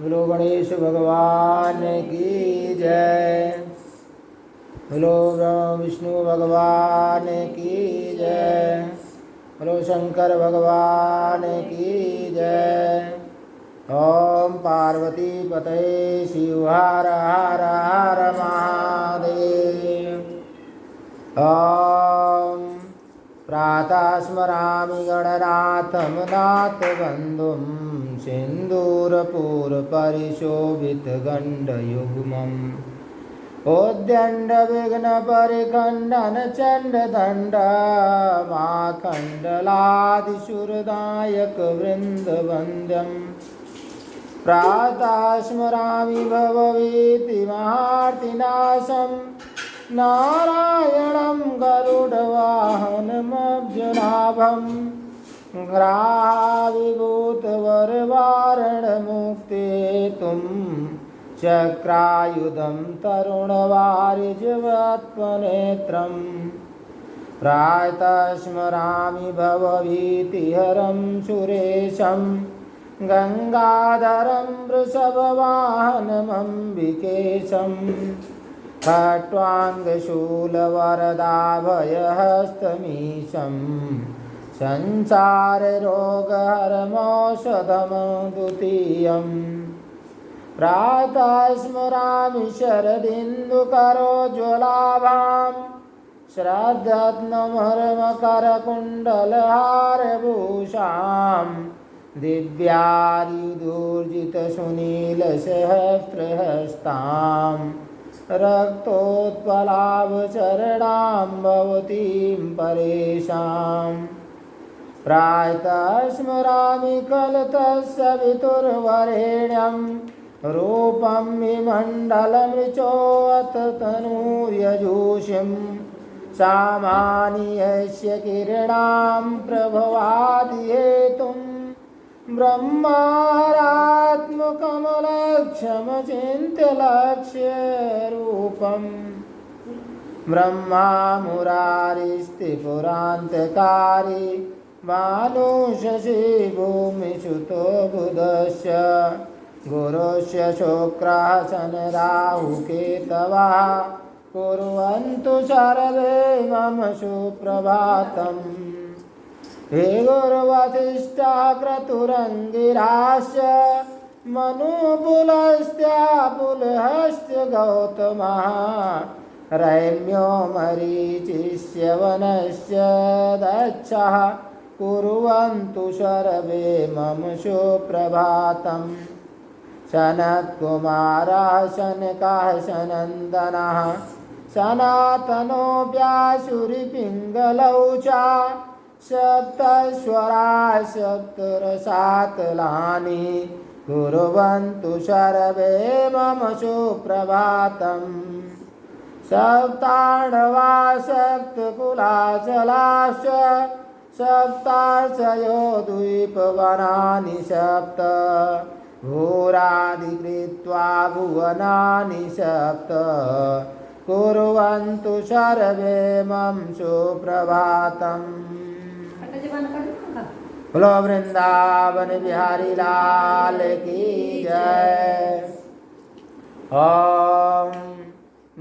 बोलो गणेश भगवान की जय। बोलो ब्रह्म विष्णु भगवान की जय। बोलो शंकर भगवान की जय। ओम पार्वती पतये शिव हर हर हर महादेव। ओम प्रातः स्मरामि गणनाथं नाथबन्धुं सिन्दूरपूरपरिशोभितगण्डयुग्मम् ओद्यण्डविघ्नपरिखण्डनचण्डदण्ड माखण्डलादिशूरदायकवृन्दवन्द्यम् प्रातः स्मरामि भवभीतिमहार्तिनाशं नारायणं गरुडवाहनमब्जनाभं ग्राहाविभूतवरवारणमुक्तेतुं चक्रायुधं तरुणवारिजवत्वनेत्रम् प्रातः स्मरामि भवभीतिहरं सुरेशं गंगाधरं वृषभवाहनमम्बिकेशं खट्वाङ्गशूलवरदाभयहस्तमीशं संसाररोगहरमौषधमद्वितीयम् प्रातः स्मरामि शरदिन्दुकरोज्ज्वलाभां श्रद्धत्नमर्मकरकुण्डलहारभूषां दिव्यार्युदूर्जितसुनीलसहस्रहस्तां रक्तोत्पलाभचरणां भवतीं परेशां प्रातः स्मरामि कलतस्य वितुर्वरेण्यं रूपं विमण्डलमृचोऽथ तनूर्यजूषिं सामान्यस्य किरणां प्रभवादिहेतुं ब्रह्मारात्मकमलक्ष्यमचिन्त्यलक्ष्यरूपं ब्रह्मा मुरारिस्त्रिपुरान्तकारी मानुषसी भूमिसुतो बुधस्य गुरुस्य शुक्रः शनिराहुकेतवः कुर्वन्तु सर्वे मम सुप्रभातम् हे गुरुवसिष्ठः क्रतुरङ्गिरास्य मनुपुलस्त्यापुलहस्य गौतमः रैम्यो मरीचिस्य वनस्य दक्षः कुर्वन्तु सर्वे मम सुप्रभातम् सनत्कुमारः शनकः सनन्दनः सनातनो व्यासुरिपिङ्गलौ च सप्तस्वराः सप्तरसातलानि कुर्वन्तु सर्वे मम सुप्रभातम् सप्ताण्डवा सप्तकुलाचलाश्च सप्तार्चयो द्वीपवनानि सप्त भूरादिकृत्वा भुवनानि सप्त कुर्वन्तु सर्वे मम सुप्रभातम्। बोलो वृंदावन बिहारी लाल की जय। ओम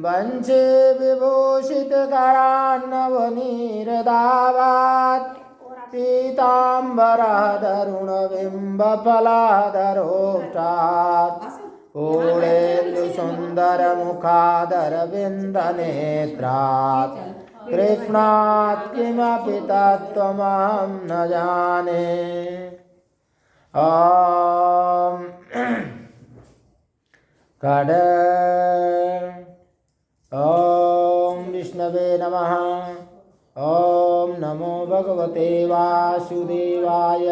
वंशे विभूषित करान्नवनीरदावात् पीताम्बरधरुणबिम्बफलाधरोष्टात् पूर्णेन्दुसुन्दरमुखादरविन्दनेत्रात् कृष्णात् किमपि तत्त्वमहं न जाने। ॐ कड ॐ विष्णवे नमः। ॐ नमो भगवते वासुदेवाय।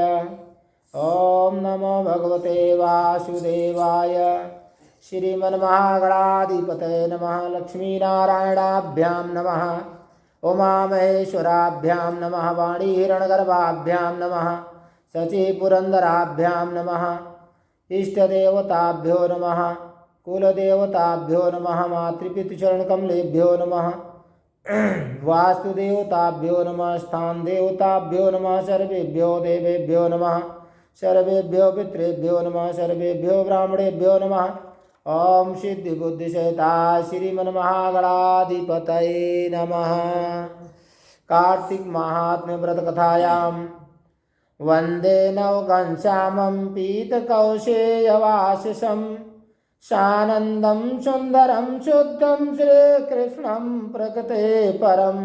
ॐ नमो भगवते वासुदेवाय। श्रीमन्महागणाधिपतये नमः। लक्ष्मीनारायणाभ्यां नमः। उमामहेश्वराभ्यां नमः। वाणीहिरण्यगर्भाभ्यां नमः। शचीपुरन्दराभ्यां नमः। इष्टदेवताभ्यो नमः। कुलदेवताभ्यो नमः। मातृपितृचरणकमलेभ्यो नमः। वास्तुदेवताभ्यो नमः। स्थानदेवताभ्यो नमः। सर्वेभ्यो देवेभ्यो नमः। सर्वेभ्यो पितृभ्यो नमः सर्वेभ्यो ब्राह्मणेभ्यो नमः। ओम सिद्धि बुद्धि सहिता श्रीमन्महागणाधिपतये नमः। कार्तिक महात्म्य व्रत कथायाम वंदे नवघनश्यामं पीतकौशेयवाससं सानन्दं सुन्दरं शुद्धं श्रीकृष्णं प्रकृते परं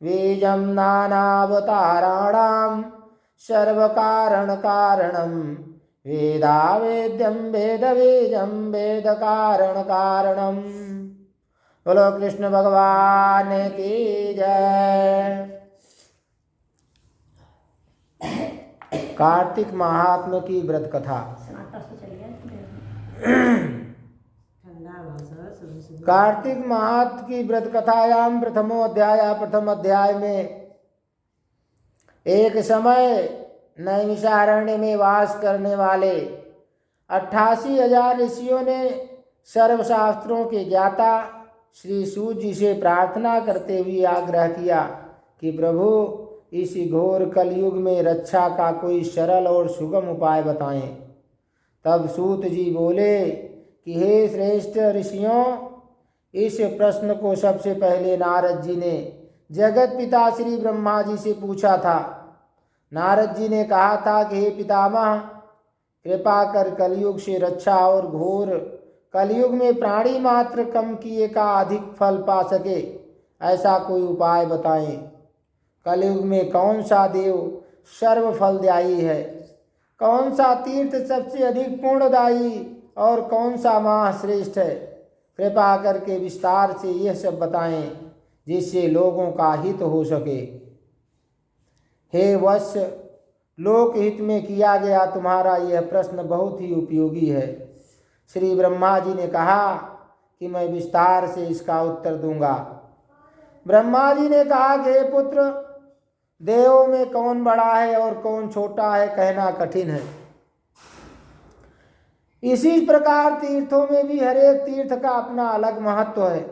बीजं नानावताराणां सर्वकारणकारणं वेदावेद्यं वेदबीजं वेदकारणकारणं। बोलो कृष्ण भगवान की जय। कार्तिक महात्म्य की व्रत कथा। कार्तिक महात्म्य की व्रत कथायाम प्रथमो अध्याय। प्रथम अध्याय में एक समय नैमिषारण्य में वास करने वाले 88,000 ऋषियों ने सर्वशास्त्रों के ज्ञाता श्री सूत जी से प्रार्थना करते हुए आग्रह किया कि प्रभु इस घोर कलयुग में रक्षा का कोई सरल और सुगम उपाय बताएं। तब सूत जी बोले कि हे श्रेष्ठ ऋषियों, इस प्रश्न को सबसे पहले नारद जी ने जगत पिता श्री ब्रह्मा जी से पूछा था। नारद जी ने कहा था कि हे पितामह, कृपा कर कलयुग से रक्षा और घोर कलयुग में प्राणी मात्र कम किए का अधिक फल पा सके ऐसा कोई उपाय बताएं। कलयुग में कौन सा देव सर्व फलदायी है, कौन सा तीर्थ सबसे अधिक पुण्यदायी और कौन सा माह श्रेष्ठ है। कृपा करके विस्तार से यह सब बताएं जिससे लोगों का हित हो सके। हे वत्स, लोकहित में किया गया तुम्हारा यह प्रश्न बहुत ही उपयोगी है। श्री ब्रह्मा जी ने कहा कि मैं विस्तार से इसका उत्तर दूंगा। ब्रह्मा जी ने कहा कि हे पुत्र, देवों में कौन बड़ा है और कौन छोटा है कहना कठिन है। इसी प्रकार तीर्थों में भी हर एक तीर्थ का अपना अलग महत्व है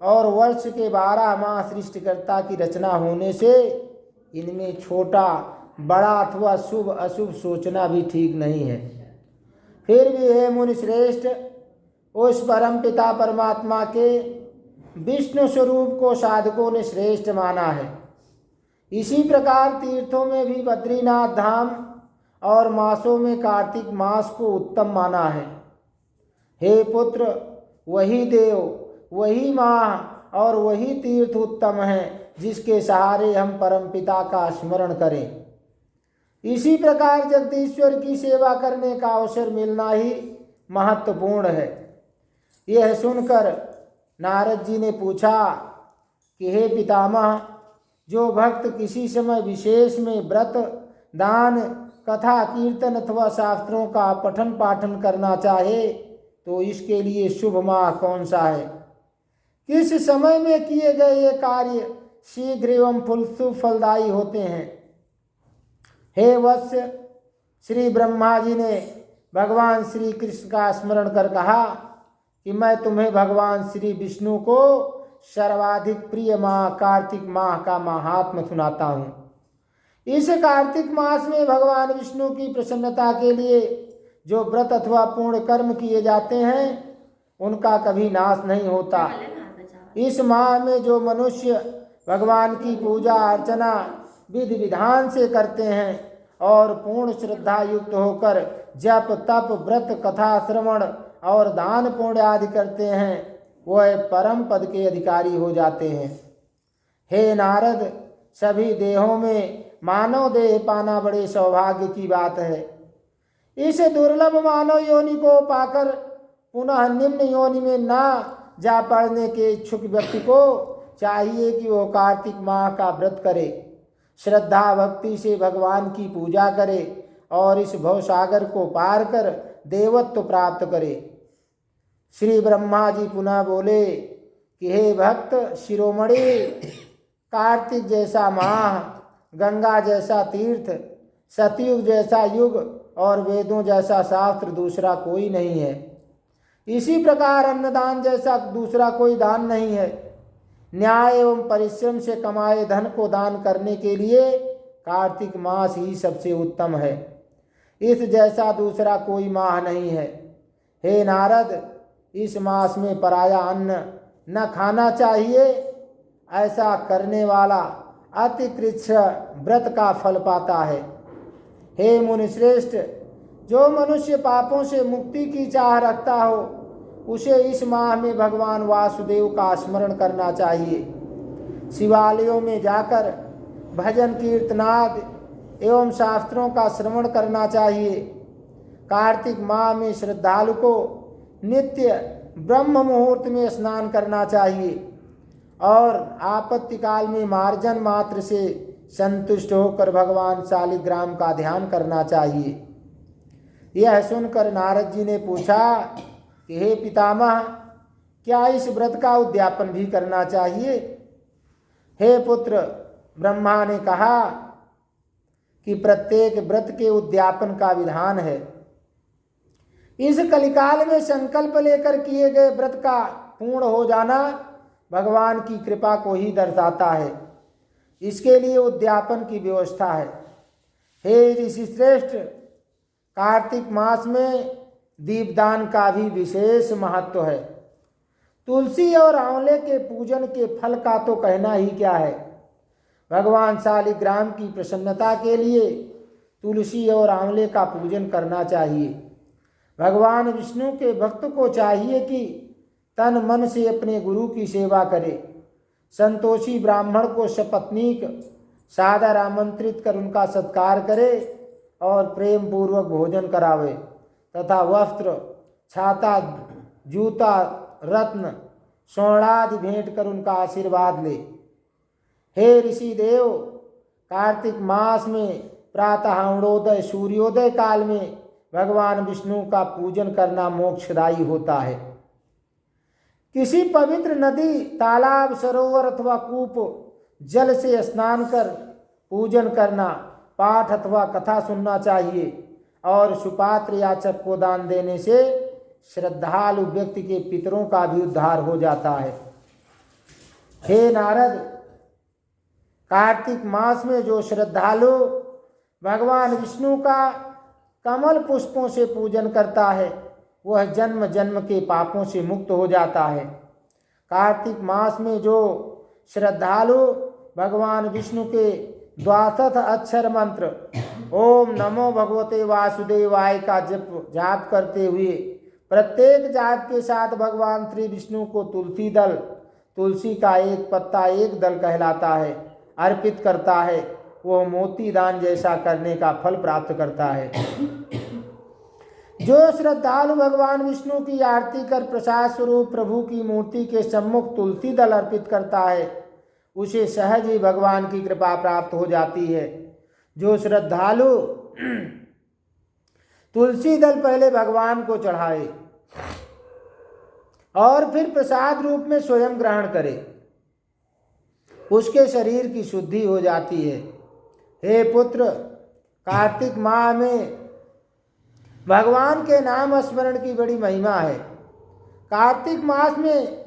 और वर्ष के 12 माह सृष्टिकर्ता की रचना होने से इनमें छोटा बड़ा अथवा शुभ अशुभ सोचना भी ठीक नहीं है। फिर भी हे मुनि श्रेष्ठ, उस परम पिता परमात्मा के विष्णु स्वरूप को साधकों ने श्रेष्ठ माना है। इसी प्रकार तीर्थों में भी बद्रीनाथ धाम और मासों में कार्तिक मास को उत्तम माना है। हे पुत्र, वही देव, वही माह और वही तीर्थ उत्तम है जिसके सहारे हम परम पिता का स्मरण करें। इसी प्रकार जगदीश्वर की सेवा करने का अवसर मिलना ही महत्वपूर्ण है। यह सुनकर नारद जी ने पूछा कि हे पितामह, जो भक्त किसी समय विशेष में व्रत, दान, कथा, कीर्तन अथवा शास्त्रों का पठन पाठन करना चाहे तो इसके लिए शुभ माह कौन सा है? किस समय में किए गए ये कार्य शीघ्र एवं फलदायी होते हैं? हे वत्स, श्री ब्रह्मा जी ने भगवान श्री कृष्ण का स्मरण कर कहा कि मैं तुम्हें भगवान श्री विष्णु को सर्वाधिक प्रिय माह कार्तिक माह का महात्म्य सुनाता हूँ। इस कार्तिक मास में भगवान विष्णु की प्रसन्नता के लिए जो व्रत अथवा पूर्ण कर्म किए जाते हैं उनका कभी नाश नहीं होता। इस माह में जो मनुष्य भगवान की पूजा अर्चना विधि विधान से करते हैं और पूर्ण श्रद्धा युक्त होकर जप तप व्रत कथा श्रवण और दान पुण्य आदि करते हैं, वह परम पद के अधिकारी हो जाते हैं। हे नारद, सभी देहों में मानव देह पाना बड़े सौभाग्य की बात है। इस दुर्लभ मानव योनि को पाकर पुनः निम्न योनि में ना जा पड़ने के इच्छुक व्यक्ति को चाहिए कि वो कार्तिक माह का व्रत करे, श्रद्धा भक्ति से भगवान की पूजा करे और इस भवसागर को पार कर देवत्व प्राप्त करे। श्री ब्रह्मा जी पुनः बोले कि हे भक्त शिरोमणि, कार्तिक जैसा माह, गंगा जैसा तीर्थ, सतयुग जैसा युग और वेदों जैसा शास्त्र दूसरा कोई नहीं है। इसी प्रकार अन्नदान जैसा दूसरा कोई दान नहीं है। न्याय एवं परिश्रम से कमाए धन को दान करने के लिए कार्तिक मास ही सबसे उत्तम है। इस जैसा दूसरा कोई माह नहीं है। हे नारद, इस मास में पराया अन्न न खाना चाहिए। ऐसा करने वाला अतिकृच्छ व्रत का फल पाता है। हे मुनिश्रेष्ठ, जो मनुष्य पापों से मुक्ति की चाह रखता हो उसे इस माह में भगवान वासुदेव का स्मरण करना चाहिए। शिवालयों में जाकर भजन कीर्तनाद एवं शास्त्रों का श्रवण करना चाहिए। कार्तिक माह में श्रद्धालु को नित्य ब्रह्म मुहूर्त में स्नान करना चाहिए और आपत्ति काल में मार्जन मात्र से संतुष्ट होकर भगवान शालिग्राम का ध्यान करना चाहिए। यह सुनकर नारद जी ने पूछा कि हे पितामह, क्या इस व्रत का उद्यापन भी करना चाहिए? हे पुत्र, ब्रह्मा ने कहा कि प्रत्येक व्रत के उद्यापन का विधान है। इस कलिकाल में संकल्प लेकर किए गए व्रत का पूर्ण हो जाना भगवान की कृपा को ही दर्शाता है। इसके लिए उद्यापन की व्यवस्था है। हे ऋषि श्रेष्ठ, कार्तिक मास में दीपदान का भी विशेष महत्व है। तुलसी और आंवले के पूजन के फल का तो कहना ही क्या है। भगवान शालिग्राम की प्रसन्नता के लिए तुलसी और आंवले का पूजन करना चाहिए। भगवान विष्णु के भक्त को चाहिए कि तन मन से अपने गुरु की सेवा करे। संतोषी ब्राह्मण को सपत्नीक सादर आमंत्रित कर उनका सत्कार करे और प्रेम पूर्वक भोजन करावे तथा वस्त्र, छाता, जूता, रत्न, स्वर्णादि भेंट कर उनका आशीर्वाद ले। हे ऋषि देव, कार्तिक मास में प्रातः अरुणोदय सूर्योदय काल में भगवान विष्णु का पूजन करना मोक्षदायी होता है। किसी पवित्र नदी, तालाब, सरोवर अथवा कूप जल से स्नान कर पूजन करना, पाठ अथवा कथा सुनना चाहिए और सुपात्र याचक को दान देने से श्रद्धालु व्यक्ति के पितरों का भी उद्धार हो जाता है। हे नारद, कार्तिक मास में जो श्रद्धालु भगवान विष्णु का कमल पुष्पों से पूजन करता है वह जन्म जन्म के पापों से मुक्त हो जाता है। कार्तिक मास में जो श्रद्धालु भगवान विष्णु के द्वादश अक्षर मंत्र ओम नमो भगवते वासुदेवाय का जाप करते हुए प्रत्येक जाप के साथ भगवान श्री विष्णु को तुलसी दल, तुलसी का एक पत्ता एक दल कहलाता है, अर्पित करता है, वह मोती दान जैसा करने का फल प्राप्त करता है। जो श्रद्धालु भगवान विष्णु की आरती कर प्रसाद स्वरूप प्रभु की मूर्ति के सम्मुख तुलसी दल अर्पित करता है उसे सहज ही भगवान की कृपा प्राप्त हो जाती है। जो श्रद्धालु तुलसी दल पहले भगवान को चढ़ाए और फिर प्रसाद रूप में स्वयं ग्रहण करे उसके शरीर की शुद्धि हो जाती है। हे पुत्र, कार्तिक माह में भगवान के नाम स्मरण की बड़ी महिमा है। कार्तिक मास में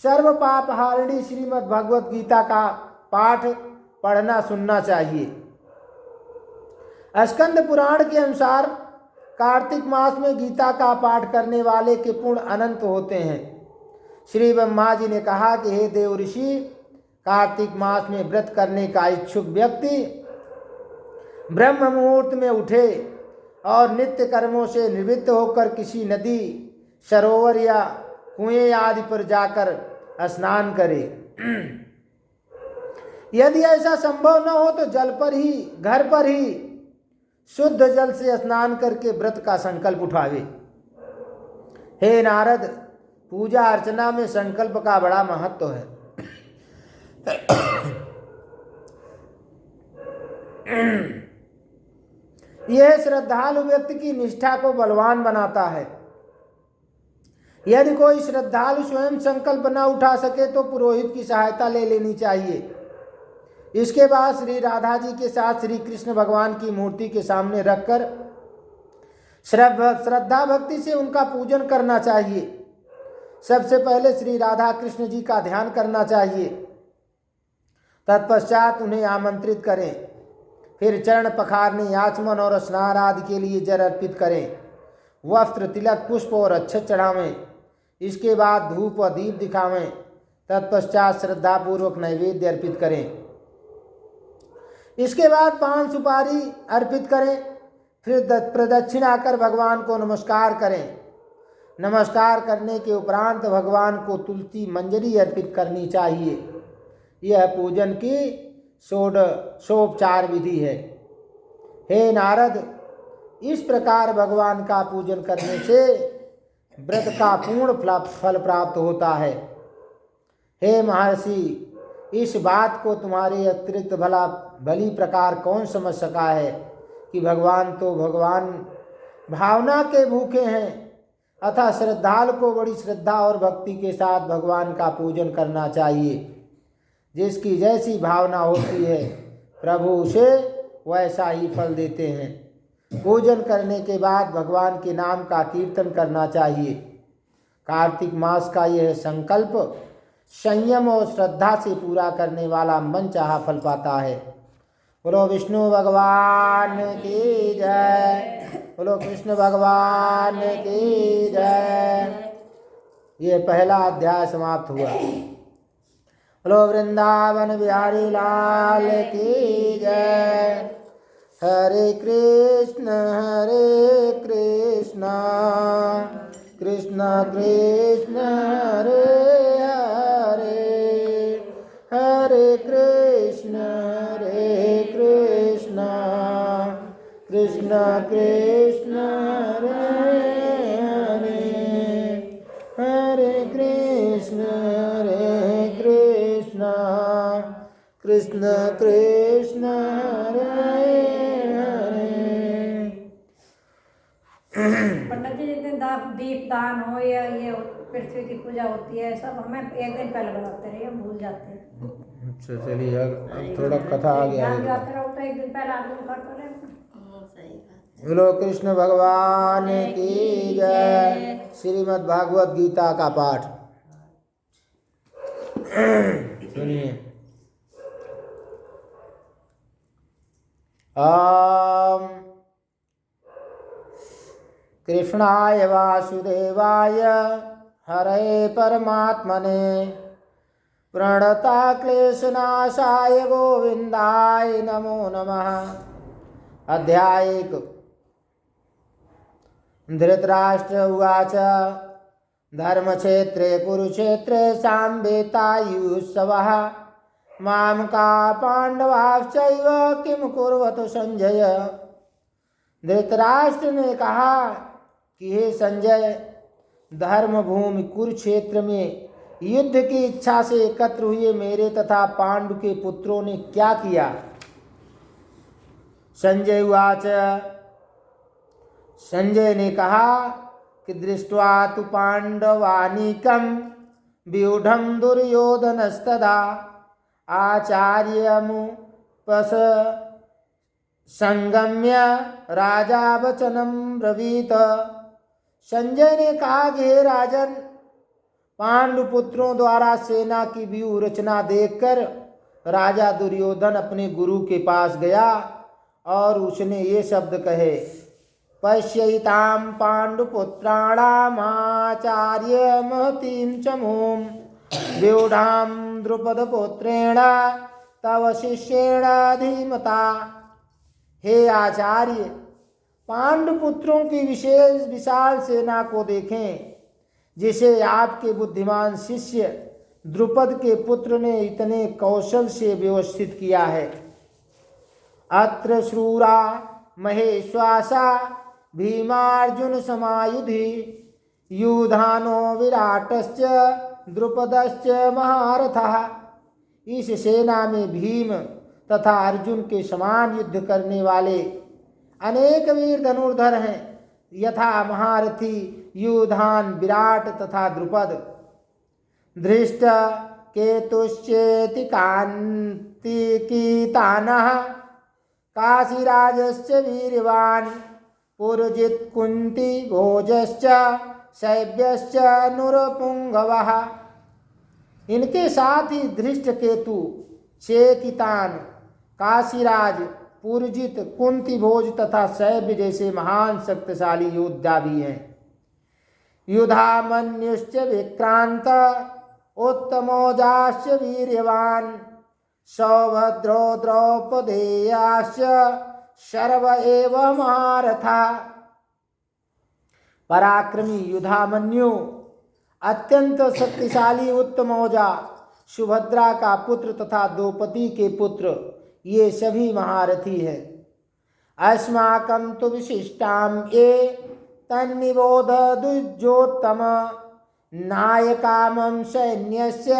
सर्व पाप हारिणी श्रीमद् भगवत गीता का पाठ पढ़ना सुनना चाहिए। स्कंद पुराण के अनुसार कार्तिक मास में गीता का पाठ करने वाले के पुण्य अनंत होते हैं। श्री ब्रह्मा जी ने कहा कि हे देव ऋषि, कार्तिक मास में व्रत करने का इच्छुक व्यक्ति ब्रह्म मुहूर्त में उठे और नित्य कर्मों से निवृत्त होकर किसी नदी, सरोवर या कुएं आदि पर जाकर स्नान करे। यदि ऐसा संभव न हो तो जल पर ही, घर पर ही शुद्ध जल से स्नान करके व्रत का संकल्प उठावे। हे नारद, पूजा अर्चना में संकल्प का बड़ा महत्व है। यह श्रद्धालु व्यक्ति की निष्ठा को बलवान बनाता है। यदि कोई श्रद्धालु स्वयं संकल्प न उठा सके तो पुरोहित की सहायता ले लेनी चाहिए। इसके बाद श्री राधा जी के साथ श्री कृष्ण भगवान की मूर्ति के सामने रखकर श्रद्धा भक्ति से उनका पूजन करना चाहिए। सबसे पहले श्री राधा कृष्ण जी का ध्यान करना चाहिए, तत्पश्चात उन्हें आमंत्रित करें। फिर चरण पखारने, आचमन और स्नान आदि के लिए जल अर्पित करें। वस्त्र, तिलक, पुष्प और अक्षत चढ़ावें। इसके बाद धूप व दीप दिखावें। तत्पश्चात श्रद्धापूर्वक नैवेद्य अर्पित करें। इसके बाद पान सुपारी अर्पित करें। फिर प्रदक्षिणा कर भगवान को नमस्कार करें। नमस्कार करने के उपरांत भगवान को तुलसी मंजरी अर्पित करनी चाहिए। यह पूजन की षोडशोपचार विधि है। हे नारद, इस प्रकार भगवान का पूजन करने से व्रत का पूर्ण फल प्राप्त होता है। हे महर्षि, इस बात को तुम्हारे अतिरिक्त भली प्रकार कौन समझ सका है कि भगवान तो भगवान भावना के भूखे हैं, अतः श्रद्धालु को बड़ी श्रद्धा और भक्ति के साथ भगवान का पूजन करना चाहिए। जिसकी जैसी भावना होती है प्रभु उसे वैसा ही फल देते हैं। पूजन करने के बाद भगवान के नाम का कीर्तन करना चाहिए। कार्तिक मास का यह संकल्प संयम और श्रद्धा से पूरा करने वाला मनचाहा फल पाता है। बोलो विष्णु भगवान की जय। बोलो कृष्ण भगवान की जय। ये पहला अध्याय समाप्त हुआ। बोलो वृंदावन बिहारी लाल की जय। हरे कृष्ण कृष्ण कृष्ण हरे हरे, हरे कृष्ण कृष्ण कृष्ण हरे हरे, हरे कृष्ण कृष्ण कृष्ण हरे हरे। पंडित जी, जिस दिन दीप दान हो या ये पृथ्वी की पूजा होती है, सब हमें एक दिन पहले बताते रहिए, हम भूल जाते हैं। अच्छा चलिए, अब थोड़ा कथा आ गया है। जाते रहो तो एक दिन पहले आदमी करते रहे। बोलो कृष्ण भगवान की जय। श्रीमद् भागवत गीता का पाठ सुनिए। ओम कृष्णाय वासुदेवाय हरे परमात्मने प्रणता क्लेशनाशाय गोविंदाय नमो नमः। अध्याय 1। धृतराष्ट्र उवाच धर्मक्षेत्रे कुरुक्षेत्रे साम्वेतायुत्सवः मामका पांडवाश्चैव किम कुर्वत संजय। धृतराष्ट्र ने कहा कि हे संजय, धर्म भूमि कुरुक्षेत्र में युद्ध की इच्छा से एकत्र हुए मेरे तथा पांडु के पुत्रों ने क्या किया। संजय उवाच, संजय ने कहा कि दृष्ट्वा तु पांडवानीकं व्यूढ़ं दुर्योधनस्तदा आचार्यमुपस संगम्य राजा वचनम ब्रवीत। संजय ने कहा कि हे राजन, पांडु पुत्रों द्वारा सेना की व्यूह रचना देखकर राजा दुर्योधन अपने गुरु के पास गया और उसने ये शब्द कहे, पश्यताम पांडुपुत्राणामाचार्य महतीं चमूं व्यूढ़ां द्रुपदपुत्रेण तव शिष्येण धीमता। हे आचार्य, पांडुपुत्रों की विशाल सेना को देखें, जिसे आपके बुद्धिमान शिष्य द्रुपद के पुत्र ने इतने कौशल से व्यवस्थित किया है। अत्र शूरा महेश्वासा भीमार्जुन समायुधि युधानो विराटश्च द्रुपदश्च महारथः। इस सेना में भीम तथा अर्जुन के समान युद्ध करने वाले अनेक वीर धनुर्धर हैं, यथा महारथी युधान, विराट तथा द्रुपद। धृष्ट केतुश्चेति कांतिकीतानः काशीराजश्च वीरवान पुरजित कुंती भोजश्च शैब्यश्च नुरपुंगवः। इनके साथ ही धृष्ट केतु, चेकितान, काशीराज, पुरजित, कुंती भोज तथा शैब्य जैसे महान शक्तिशाली योद्धा भी हैं। युधामन्युश्च विक्रांत उत्तमोजाश्च वीर्यवान सौभद्रो द्रौपदेयाश्च सर्व एव महारथा। पराक्रमी युधामन्यु, अत्यंत शक्तिशाली उत्तमौजा, सुभद्रा का पुत्र तथा द्रौपदी के पुत्र, ये सभी महारथी हैं। अस्माकं तु विशिष्टां ये तन्निबोध द्विजोत्तम नायकामं सैन्यस्य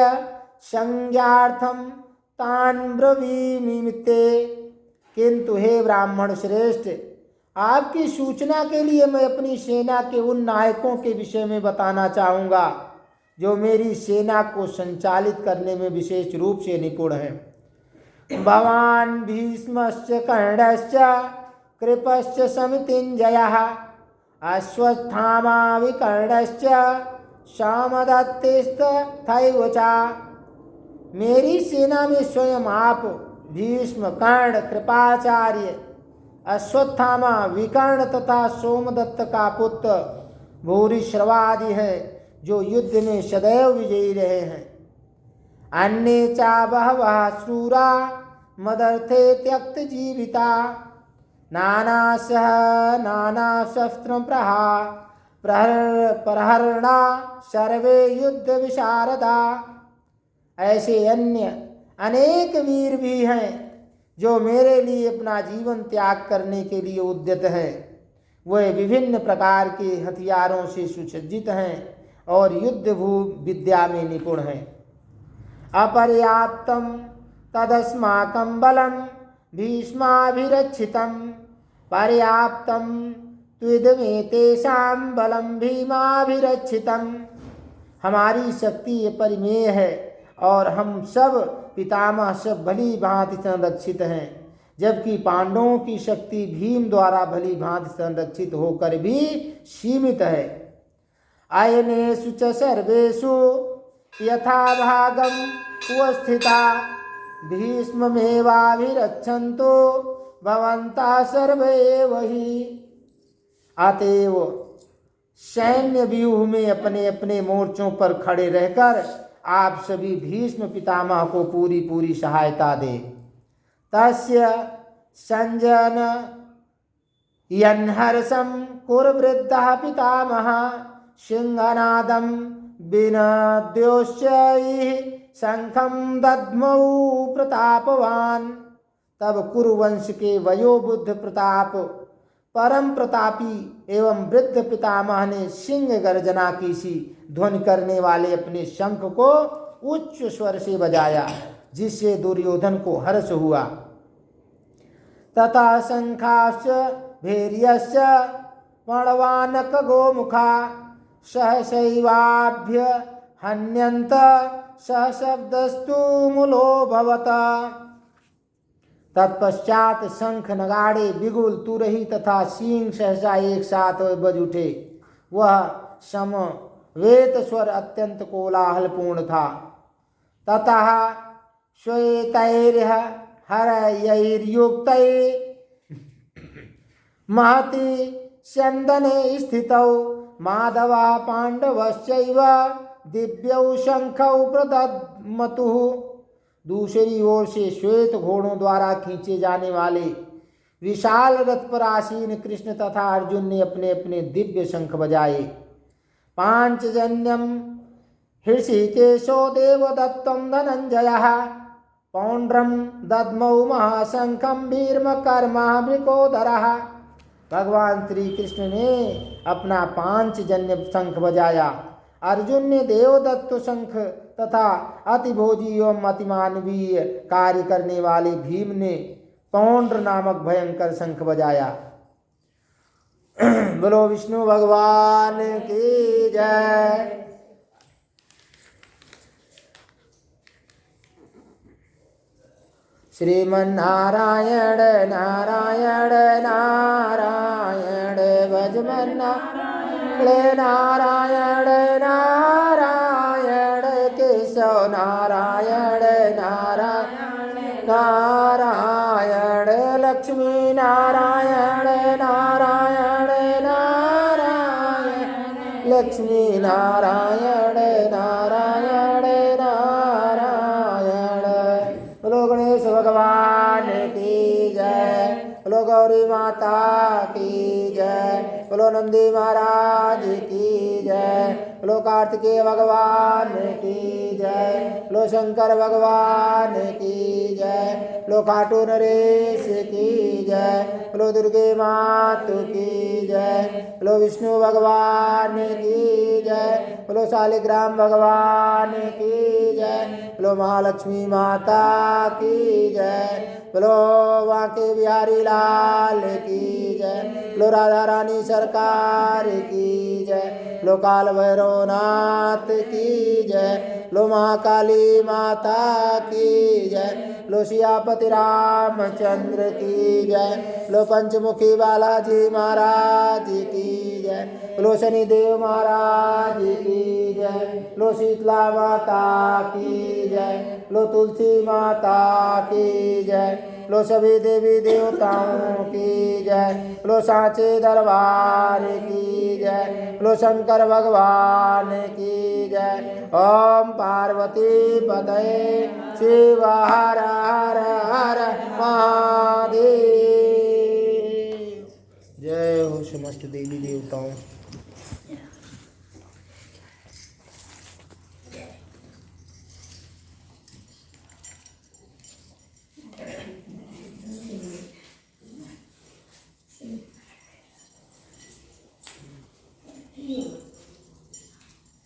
संज्ञार्थं तान् ब्रवीमि ते। किंतु हे ब्राह्मण श्रेष्ठ, आपकी सूचना के लिए मैं अपनी सेना के उन नायकों के विषय में बताना चाहूँगा जो मेरी सेना को संचालित करने में विशेष रूप से निपुण हैं। भवान भीष्मश्च कर्णश्च कृपश्च समितिञ्जयः अश्वत्थामा विकर्णश्च सामदत्तिस्तथैव च। मेरी सेना में स्वयं आप, भीष्म, कर्ण, कृपाचार्य, अश्वत्थामा, विकर्ण तथा सोमदत्त का पुत्र भूरिश्रवादि है जो युद्ध में सदैव विजयी रहे हैं। अन्ये चा बहवः शूरा मदर्थे त्यक्त जीविता नानाशः नानाशस्त्रं प्रहरणा सर्वे युद्ध विशारदा। ऐसे अन्य अनेक वीर भी हैं जो मेरे लिए अपना जीवन त्याग करने के लिए उद्यत हैं। वे विभिन्न प्रकार के हथियारों से सुसज्जित हैं और युद्ध विद्या में निपुण हैं। अपर्याप्तं तदस्माकं बलं भीष्माभिरक्षितं पर्याप्तं त्विदमेतेषां बलं भीमाभिरक्षितं। हमारी शक्ति अपरिमेय है और हम सब पितामह सब भली भांति संरक्षित हैं, जबकि पांडवों की शक्ति भीम द्वारा भली भांति संरक्षित होकर भी सीमित है। अयनेषु च सर्वेषु यथा भागम उपस्थिता भीष्ममेवाभिरक्षन्तु भवन्तः सर्वे एव हि। अतएव सैन्य व्यूह में अपने अपने मोर्चों पर खड़े रहकर आप सभी भीष्म पितामह को पूरी पूरी सहायता दें। तस्य संजन यन्हर्षं कुर्वृद्धः पितामह सिंहनादं विनद्योश्चैः शंखं दद्मौ प्रतापवान। तब कुरुवंश के वयोबुद्ध प्रताप परम प्रतापी एवं वृद्ध पितामह ने सिंह गर्जना की सी ध्वनि करने वाले अपने शंख को उच्च स्वर से बजाया, जिससे दुर्योधन को हर्ष हुआ। तथा शंखाश्च भैर्यश्च पणवानक गोमुखा सहसैवाभ्य हन्यन्त सशब्दस्तु मूलोऽभवत्। तत्पश्चात शंख, नगाड़े, बिगुल, तुरही तथा सींग सहसा एक साथ बज उठे। वह समवेत स्वर अत्यंत कोलाहलपूर्ण था। ततः श्वेतैर्हरयैर्युक्तैः महति स्यन्दने स्थितौ माधवः पाण्डवश्चैव दिव्यौ शंखौ प्रदद्मतुः। दूसरी ओर से श्वेत घोड़ों द्वारा खींचे जाने वाले विशाल रथ पर आसीन कृष्ण तथा अर्जुन ने अपने अपने दिव्य शंख बजाए। पांचजन्यम हृषिकेशो देवदत्तं धनंजयः पौंड्रम दद्मौ महाशंखं भीर्मकर्मा वृकोदरः। भगवान श्री कृष्ण ने अपना पांचजन्य शंख बजाया। अर्जुन ने देवदत्त शंख तथा अतिभोजी एवं अतिमानवीय कार्य करने वाले भीम ने पौंड्र नामक भयंकर शंख बजाया। बोलो विष्णु भगवान की जय। श्रीमन्नारायण नारायण नारायण भजमन्नारायण नारायण नारायण केशव नारायण नारायण नारायण लक्ष्मी नारायण नारायण नारायण। बोलो गणेश भगवान की जय। बोलो गौरी माता की जय। बोलो नंदी महाराज की जय। बोलो कार्तिकेय भगवान की जय। बोलो शंकर भगवान की जय। बोलो खाटू नरेश की जय। बोलो दुर्गे मातु की जय। बोलो विष्णु भगवान की जय। बोलो शालिग्राम भगवान की जय। बोलो महालक्ष्मी माता की जय। बोलो बांके बिहारी लाल की जय। बोलो राधा रानी सरकार की जय। बोलो काल भैरवनाथ की जय। बोलो महाकाली माता की जय। बोलो सियापति रामचंद्र की जय। बोलो पंचमुखी बालाजी महाराज की जय। बोलो शनिदेव महाराज की जय। बोलो शीतला माता की जय। बोलो तुलसी माता की जय। बोलो सभी देवी देवताओं की जय। बोलो सांचे दरबार की जय। बोलो शंकर भगवान की जय। ओम पार्वती पतये शिव हर हर हर महादेव। जय हो समस्त देवी देवताओं।